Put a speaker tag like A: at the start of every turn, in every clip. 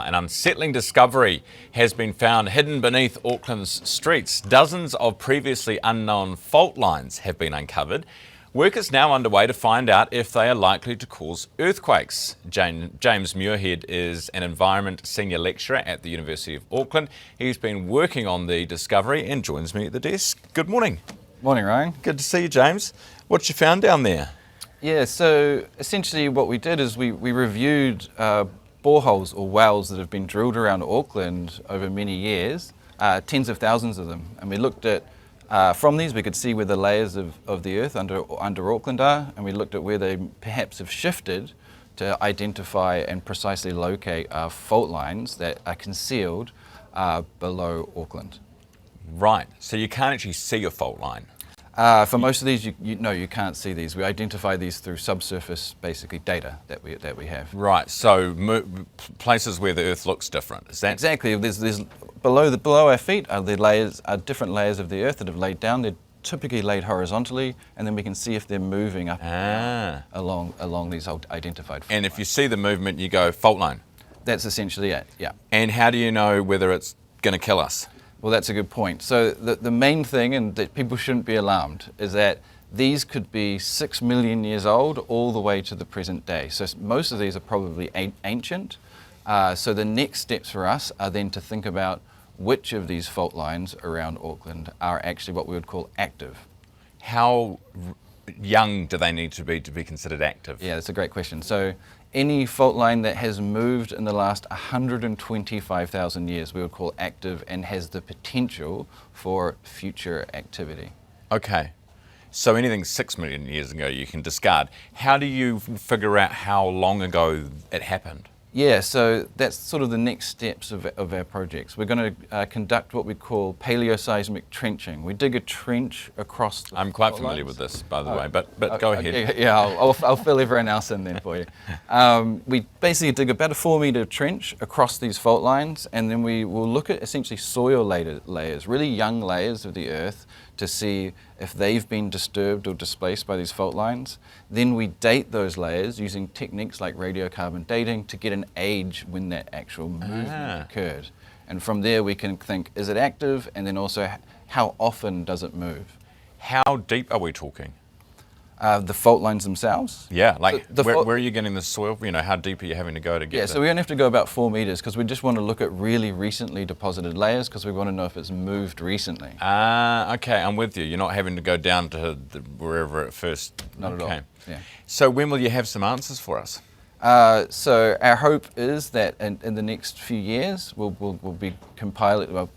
A: an unsettling discovery has been found hidden beneath Auckland's streets. Dozens of previously unknown fault lines have been uncovered. Work is now underway to find out if they are likely to cause earthquakes. James Muirhead is an environment senior lecturer at the University of Auckland. He's been working on the discovery and joins me at the desk. Good morning.
B: Morning, Ryan.
A: Good to see you, James. What you found down there?
B: Yeah, so essentially what we did is we reviewed boreholes or wells that have been drilled around Auckland over many years, tens of thousands of them. And we looked at, from these we could see where the layers of the earth under Auckland are, and we looked at where they perhaps have shifted to identify and precisely locate fault lines that are concealed below Auckland.
A: Right, so you can't actually see a fault line?
B: For most of these, you can't see these. We identify these through subsurface, basically, data that we have.
A: Right. So places where the Earth looks different. Is that
B: exactly? There's below our feet are the layers, are different layers of the Earth that have laid down. They're typically laid horizontally, and then we can see if they're moving up and down along these identified fault
A: And if
B: lines.
A: you see the movement, you go fault line.
B: That's essentially it. Yeah.
A: And how do you know whether it's going to kill us?
B: Well, that's a good point. So the main thing, and that people shouldn't be alarmed, is that these could be 6 million years old all the way to the present day. So most of these are probably ancient. So the next steps for us are then to think about which of these fault lines around Auckland are actually what we would call active.
A: How young do they need to be considered active?
B: Yeah, that's a great question. So any fault line that has moved in the last 125,000 years we would call active and has the potential for future activity.
A: Okay. So anything 6 million years ago you can discard. How do you figure out how long ago it happened?
B: Yeah, so that's sort of the next steps of our projects. We're going to conduct what we call Paleoseismic trenching. We dig a trench across the
A: I'm quite
B: fault
A: familiar
B: lines.
A: with this, by the way, but go ahead.
B: Yeah, I'll fill everyone else in then for you. We basically dig about a 4-metre trench across these fault lines, and then we will look at essentially soil layers, really young layers of the earth, to see if they've been disturbed or displaced by these fault lines. Then we date those layers using techniques like radiocarbon dating to get an age when that actual movement occurred. And from there we can think, is it active? And then also, how often does it move?
A: How deep are we talking?
B: The fault lines themselves.
A: Yeah, like where are you getting the soil? You know, how deep are you having to go to get
B: Yeah, so we only have to go about 4 metres because we just want to look at really recently deposited layers because we want to know if it's moved recently.
A: Okay, I'm with you. You're not having to go down to wherever it first.
B: Not at all. Yeah.
A: So when will you have some answers for us?
B: So our hope is that in the next few years we'll be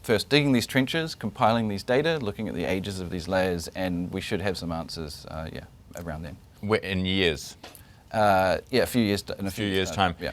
B: first digging these trenches, compiling these data, looking at the ages of these layers, and we should have some answers around then.
A: In years?
B: A few years. In
A: a few years' time.
B: Yeah.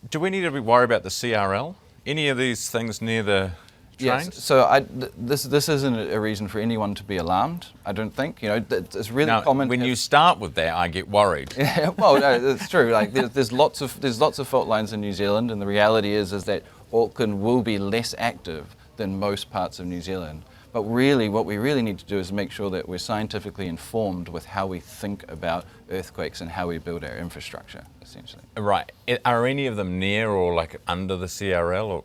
A: Do we need to worry about the CRL? Any of these things near the trains?
B: Yes. So this isn't a reason for anyone to be alarmed. I don't think. You know, it's really common.
A: When you start with that, I get worried.
B: Yeah, well, no, it's true. Like there's lots of fault lines in New Zealand, and the reality is that Auckland will be less active than most parts of New Zealand. But really, what we really need to do is make sure that we're scientifically informed with how we think about earthquakes and how we build our infrastructure, essentially.
A: Right. Are any of them near or like under the CRL, or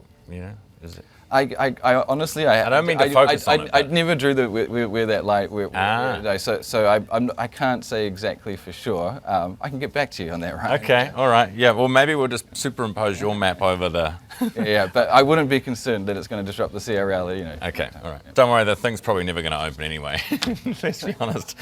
A: is it?
B: I honestly,
A: I don't mean to focus on it.
B: I never drew where that line. So I can't say exactly for sure. I can get back to you on that, right?
A: Okay, all right. Yeah, well, maybe we'll just superimpose your map over the.
B: Yeah, but I wouldn't be concerned that it's going to disrupt the CRL.
A: Okay, all right. Don't worry, the thing's probably never going to open anyway. Let's be honest.